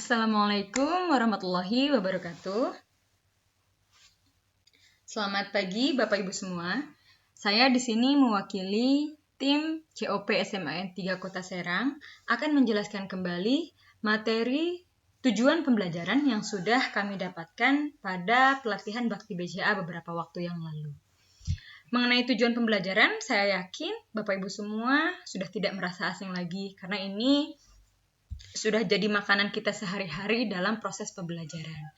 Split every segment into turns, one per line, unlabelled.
Assalamualaikum warahmatullahi wabarakatuh. Selamat pagi Bapak Ibu semua. Saya di sini mewakili tim COP SMAN 3 Kota Serang akan menjelaskan kembali materi tujuan pembelajaran yang sudah kami dapatkan pada pelatihan Bakti BCA beberapa waktu yang lalu. Mengenai tujuan pembelajaran, saya yakin Bapak Ibu semua sudah tidak merasa asing lagi karena ini sudah jadi makanan kita sehari-hari dalam proses pembelajaran.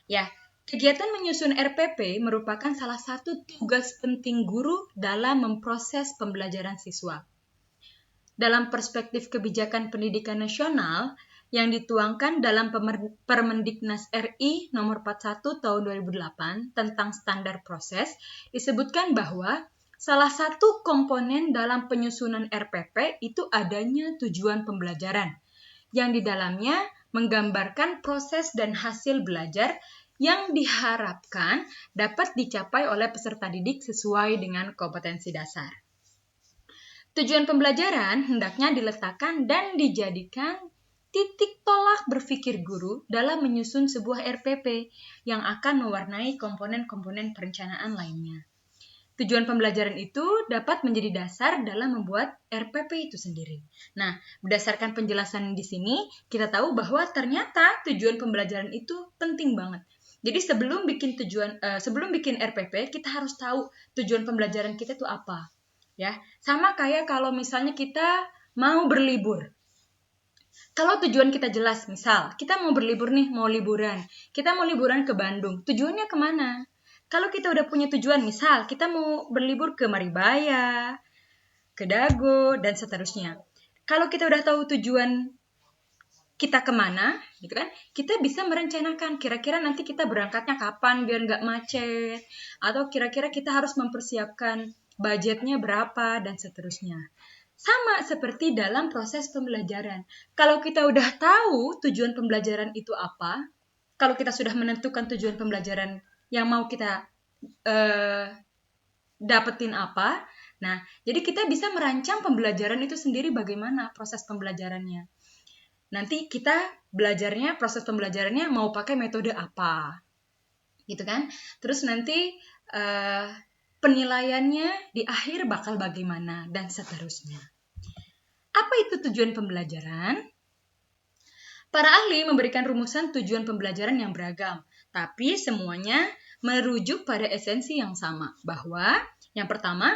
Ya, kegiatan menyusun RPP merupakan salah satu tugas penting guru dalam memproses pembelajaran siswa. Dalam perspektif kebijakan pendidikan nasional yang dituangkan dalam Permendiknas RI nomor 41 tahun 2008 tentang standar proses, disebutkan bahwa salah satu komponen dalam penyusunan RPP itu adanya tujuan pembelajaran, yang di dalamnya menggambarkan proses dan hasil belajar yang diharapkan dapat dicapai oleh peserta didik sesuai dengan kompetensi dasar. Tujuan pembelajaran hendaknya diletakkan dan dijadikan titik tolak berpikir guru dalam menyusun sebuah RPP yang akan mewarnai komponen-komponen perencanaan lainnya. Tujuan pembelajaran itu dapat menjadi dasar dalam membuat RPP itu sendiri. Nah, berdasarkan penjelasan di sini, kita tahu bahwa ternyata tujuan pembelajaran itu penting banget. Jadi sebelum bikin RPP, kita harus tahu tujuan pembelajaran kita itu apa. Ya, sama kayak kalau misalnya kita mau berlibur. Kalau tujuan kita jelas, misal kita mau berlibur nih, mau liburan. Kita mau liburan ke Bandung. Tujuannya kemana? Kalau kita udah punya tujuan, misal kita mau berlibur ke Maribaya, ke Dago, dan seterusnya. Kalau kita udah tahu tujuan kita kemana, gitu kan? Kita bisa merencanakan kira-kira nanti kita berangkatnya kapan biar nggak macet, atau kira-kira kita harus mempersiapkan budgetnya berapa, dan seterusnya. Sama seperti dalam proses pembelajaran. Kalau kita udah tahu tujuan pembelajaran itu apa, kalau kita sudah menentukan tujuan pembelajaran yang mau kita dapetin apa, nah jadi kita bisa merancang pembelajaran itu sendiri bagaimana proses pembelajarannya. Nanti kita belajarnya, proses pembelajarannya mau pakai metode apa, gitu kan? Terus nanti penilaiannya di akhir bakal bagaimana, dan seterusnya. Apa itu tujuan pembelajaran? Para ahli memberikan rumusan tujuan pembelajaran yang beragam, tapi semuanya merujuk pada esensi yang sama, bahwa yang pertama,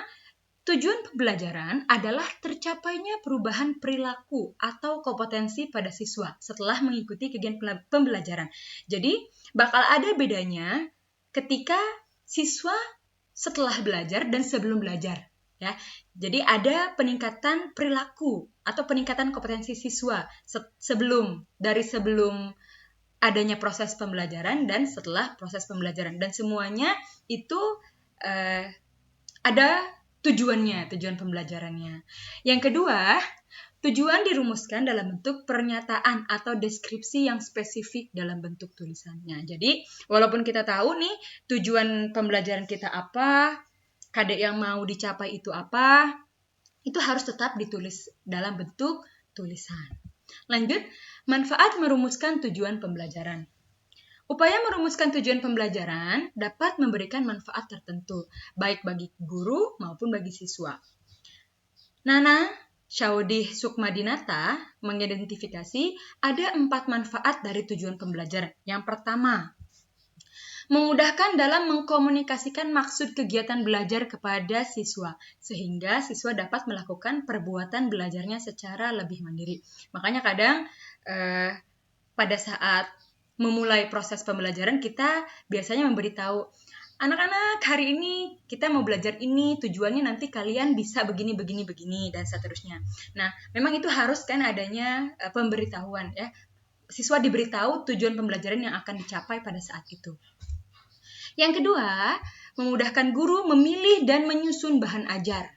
tujuan pembelajaran adalah tercapainya perubahan perilaku atau kompetensi pada siswa setelah mengikuti kegiatan pembelajaran. Jadi, bakal ada bedanya ketika siswa setelah belajar dan sebelum belajar. Ya, jadi ada peningkatan perilaku atau peningkatan kompetensi siswa sebelum adanya proses pembelajaran dan setelah proses pembelajaran, dan semuanya itu ada tujuan pembelajarannya. Yang kedua, tujuan dirumuskan dalam bentuk pernyataan atau deskripsi yang spesifik dalam bentuk tulisannya. Jadi, walaupun kita tahu nih tujuan pembelajaran kita apa, KD yang mau dicapai itu apa, itu harus tetap ditulis dalam bentuk tulisan. Lanjut, manfaat merumuskan tujuan pembelajaran. Upaya merumuskan tujuan pembelajaran dapat memberikan manfaat tertentu, baik bagi guru maupun bagi siswa. Nana Syaudih Sukmadinata mengidentifikasi ada 4 manfaat dari tujuan pembelajaran. Yang pertama, memudahkan dalam mengkomunikasikan maksud kegiatan belajar kepada siswa, sehingga siswa dapat melakukan perbuatan belajarnya secara lebih mandiri. Makanya kadang pada saat memulai proses pembelajaran, kita biasanya memberitahu, anak-anak hari ini kita mau belajar ini, tujuannya nanti kalian bisa begini, dan seterusnya. Nah, memang itu harus kan adanya pemberitahuan ya. Siswa diberitahu tujuan pembelajaran yang akan dicapai pada saat itu. Yang kedua, memudahkan guru memilih dan menyusun bahan ajar.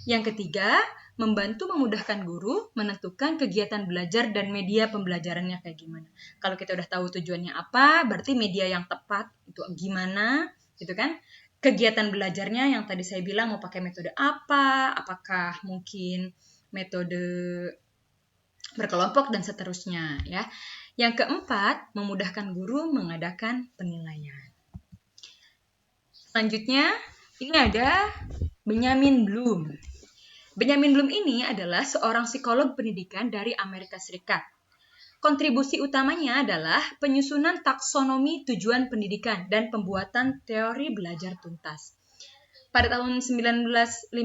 Yang ketiga, membantu memudahkan guru menentukan kegiatan belajar dan media pembelajarannya kayak gimana. Kalau kita udah tahu tujuannya apa, berarti media yang tepat itu gimana, gitu kan? Kegiatan belajarnya yang tadi saya bilang mau pakai metode apa, apakah mungkin metode berkelompok, dan seterusnya ya. Yang keempat, memudahkan guru mengadakan penilaian. Selanjutnya, ini ada Benjamin Bloom. Benjamin Bloom ini adalah seorang psikolog pendidikan dari Amerika Serikat. Kontribusi utamanya adalah penyusunan taksonomi tujuan pendidikan dan pembuatan teori belajar tuntas. Pada tahun 1959,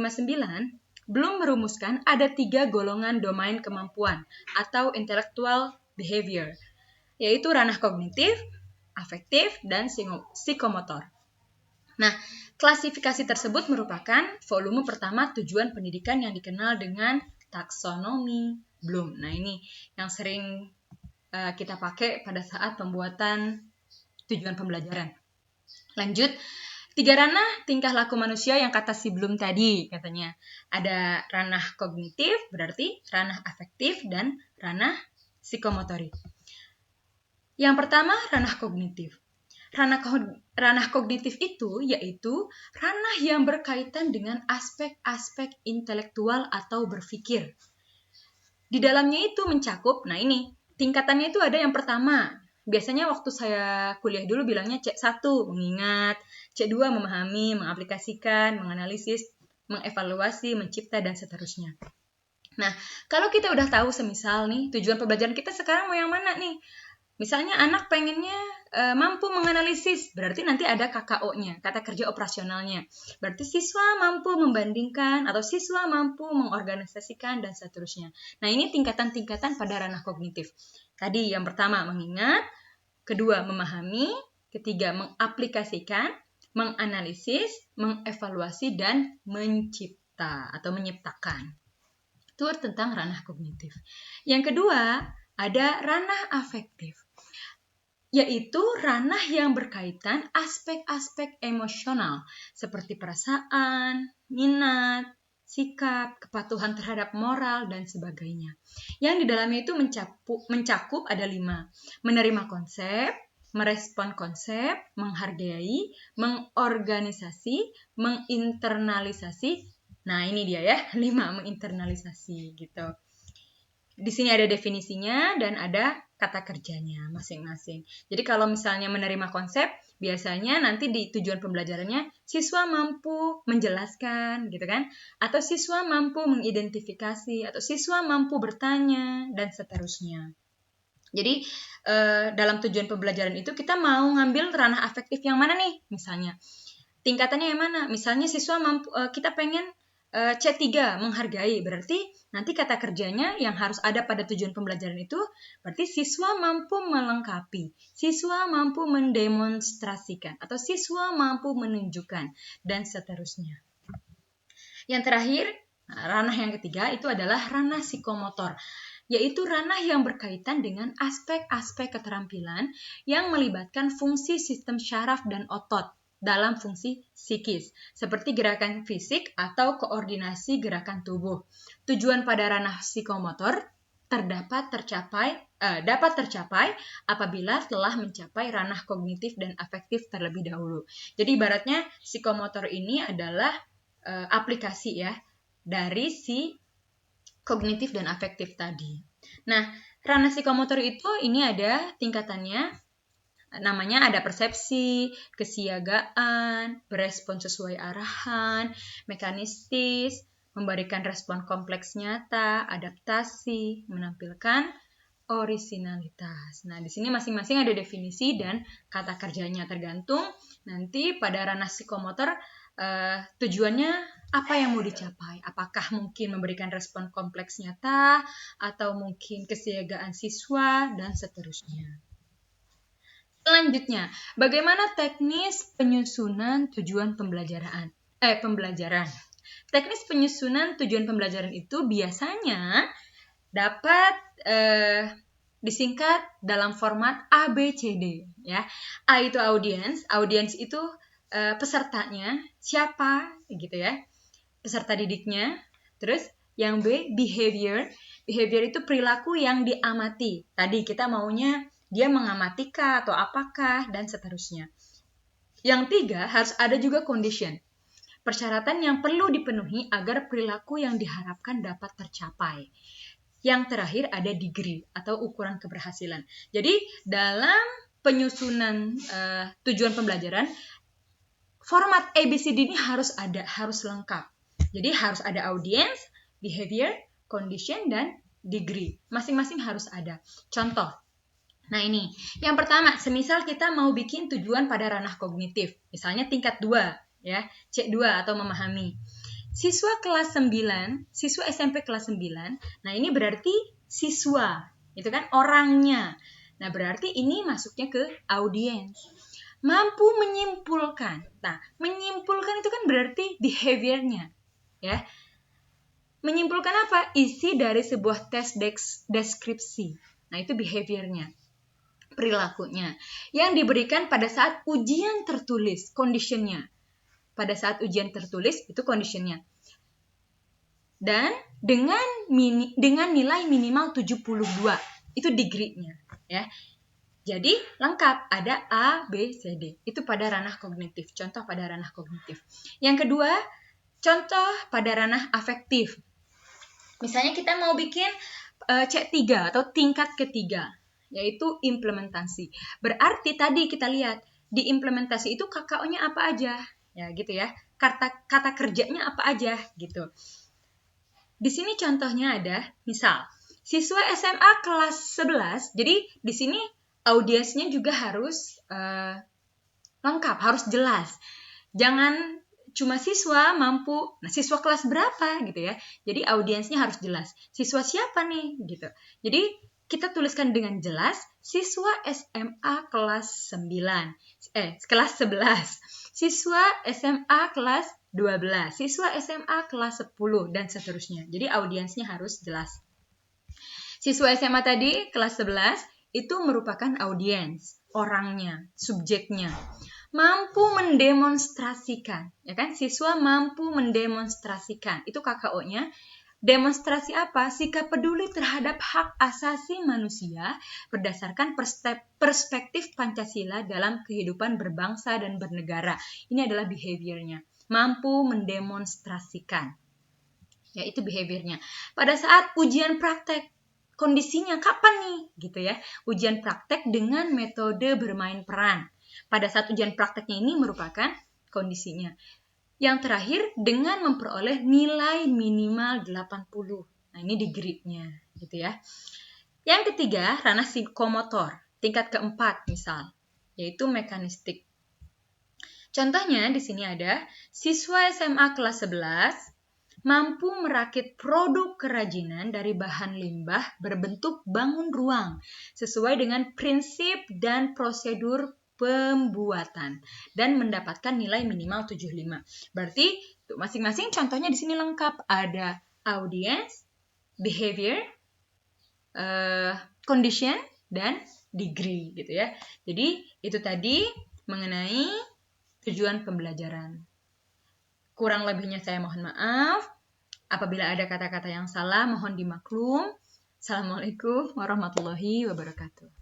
Bloom merumuskan ada 3 golongan domain kemampuan atau intellectual behavior, yaitu ranah kognitif, afektif, dan psikomotor. Nah, klasifikasi tersebut merupakan volume pertama tujuan pendidikan yang dikenal dengan taksonomi Bloom. Nah, ini yang sering kita pakai pada saat pembuatan tujuan pembelajaran. Lanjut, 3 ranah tingkah laku manusia yang kata si Bloom tadi katanya. Ada ranah kognitif, berarti ranah afektif, dan ranah psikomotorik. Yang pertama, ranah kognitif. Ranah kognitif itu yaitu ranah yang berkaitan dengan aspek-aspek intelektual atau berpikir. Di dalamnya itu mencakup, nah ini, tingkatannya itu ada yang pertama. Biasanya waktu saya kuliah dulu bilangnya C1, mengingat, C2, memahami, mengaplikasikan, menganalisis, mengevaluasi, mencipta, dan seterusnya. Nah, kalau kita udah tahu semisal nih, tujuan pembelajaran kita sekarang mau yang mana nih? Misalnya anak pengennya mampu menganalisis, berarti nanti ada KKO-nya, kata kerja operasionalnya. Berarti siswa mampu membandingkan atau siswa mampu mengorganisasikan dan seterusnya. Nah, ini tingkatan-tingkatan pada ranah kognitif. Tadi yang pertama mengingat, kedua memahami, ketiga mengaplikasikan, menganalisis, mengevaluasi, dan mencipta atau menciptakan. Itu tentang ranah kognitif. Yang kedua, ada ranah afektif, yaitu ranah yang berkaitan aspek-aspek emosional seperti perasaan, minat, sikap, kepatuhan terhadap moral, dan sebagainya. Yang di dalamnya itu mencakup ada 5. Menerima konsep, merespon konsep, menghargai, mengorganisasi, menginternalisasi. Nah, ini dia ya, 5 menginternalisasi gitu. Di sini ada definisinya dan ada kata kerjanya masing-masing. Jadi kalau misalnya menerima konsep, biasanya nanti di tujuan pembelajarannya siswa mampu menjelaskan gitu kan, atau siswa mampu mengidentifikasi, atau siswa mampu bertanya, dan seterusnya. Jadi dalam tujuan pembelajaran itu kita mau ngambil ranah afektif yang mana nih? Misalnya tingkatannya yang mana? Misalnya siswa mampu, kita pengen C3 menghargai, berarti nanti kata kerjanya yang harus ada pada tujuan pembelajaran itu berarti siswa mampu melengkapi, siswa mampu mendemonstrasikan, atau siswa mampu menunjukkan, dan seterusnya. Yang terakhir, ranah yang ketiga itu adalah ranah psikomotor, yaitu ranah yang berkaitan dengan aspek-aspek keterampilan yang melibatkan fungsi sistem syaraf dan otot dalam fungsi psikis, seperti gerakan fisik atau koordinasi gerakan tubuh. Tujuan pada ranah psikomotor dapat tercapai apabila telah mencapai ranah kognitif dan afektif terlebih dahulu. Jadi ibaratnya psikomotor ini adalah aplikasi ya dari si kognitif dan afektif tadi. Nah, ranah psikomotor itu ini ada tingkatannya. Namanya ada persepsi, kesiagaan, berespon sesuai arahan, mekanistis, memberikan respon kompleks nyata, adaptasi, menampilkan orisinalitas. Nah, di sini masing-masing ada definisi dan kata kerjanya, tergantung nanti pada ranah psikomotor tujuannya apa yang mau dicapai. Apakah mungkin memberikan respon kompleks nyata, atau mungkin kesiagaan siswa, dan seterusnya. Selanjutnya, bagaimana teknis penyusunan tujuan pembelajaran? Teknis penyusunan tujuan pembelajaran itu biasanya dapat disingkat dalam format ABCD ya. A itu audiens itu pesertanya, siapa gitu ya, peserta didiknya. Terus yang B, behavior itu perilaku yang diamati. Tadi kita maunya dia mengamati kah atau apakah, dan seterusnya. Yang 3, harus ada juga condition, persyaratan yang perlu dipenuhi agar perilaku yang diharapkan dapat tercapai. Yang terakhir ada degree atau ukuran keberhasilan. Jadi dalam penyusunan tujuan pembelajaran, format ABCD ini harus ada, harus lengkap. Jadi harus ada audience, behavior, condition, dan degree. Masing-masing harus ada. Contoh. Nah ini, yang pertama, semisal kita mau bikin tujuan pada ranah kognitif, misalnya tingkat 2, ya, C2 atau memahami. Siswa kelas 9, siswa SMP kelas 9, nah ini berarti siswa, itu kan orangnya. Nah berarti ini masuknya ke audiens. Mampu menyimpulkan. Nah, menyimpulkan itu kan berarti behaviornya, ya. Menyimpulkan apa? Isi dari sebuah tes deskripsi. Nah, itu behaviornya. Perilakunya yang diberikan pada saat ujian tertulis, conditionnya. Pada saat ujian tertulis itu conditionnya. Dan dengan nilai minimal 72 itu degree-nya, ya. Jadi lengkap, ada A, B, C, D. Itu pada ranah kognitif. Contoh pada ranah kognitif. Yang kedua, contoh pada ranah afektif. Misalnya kita mau bikin C3 atau tingkat ketiga, yaitu implementasi. Berarti tadi kita lihat, di implementasi itu KKO-nya apa aja, ya gitu ya. Kata kerjanya apa aja gitu. Di sini contohnya ada, misal, siswa SMA kelas 11, jadi di sini audiensnya juga harus lengkap, harus jelas. Jangan cuma siswa mampu, nah siswa kelas berapa gitu ya. Jadi audiensnya harus jelas. Siswa siapa nih gitu. Jadi kita tuliskan dengan jelas siswa SMA kelas 9. Kelas 11. Siswa SMA kelas 12. Siswa SMA kelas 10 dan seterusnya. Jadi audiensnya harus jelas. Siswa SMA tadi kelas 11 itu merupakan audiens, orangnya, subjeknya. Mampu mendemonstrasikan, ya kan? Siswa mampu mendemonstrasikan. Itu KKO-nya. Demonstrasi apa? Sikap peduli terhadap hak asasi manusia berdasarkan perspektif Pancasila dalam kehidupan berbangsa dan bernegara. Ini adalah behaviornya. Mampu mendemonstrasikan. Ya, itu behaviornya. Pada saat ujian praktek, kondisinya kapan nih? Gitu ya. Ujian praktek dengan metode bermain peran. Pada saat ujian prakteknya ini merupakan kondisinya. Yang terakhir, dengan memperoleh nilai minimal 80. Nah, ini degree-nya, gitu ya. Yang ketiga, ranah psikomotor, tingkat keempat misal, yaitu mekanistik. Contohnya di sini ada siswa SMA kelas 11 mampu merakit produk kerajinan dari bahan limbah berbentuk bangun ruang sesuai dengan prinsip dan prosedur pembuatan dan mendapatkan nilai minimal 75. Berarti masing-masing contohnya di sini lengkap, ada audience, behavior, condition, dan degree gitu ya. Jadi itu tadi mengenai tujuan pembelajaran. Kurang lebihnya saya mohon maaf. Apabila ada kata-kata yang salah mohon dimaklum. Assalamualaikum warahmatullahi wabarakatuh.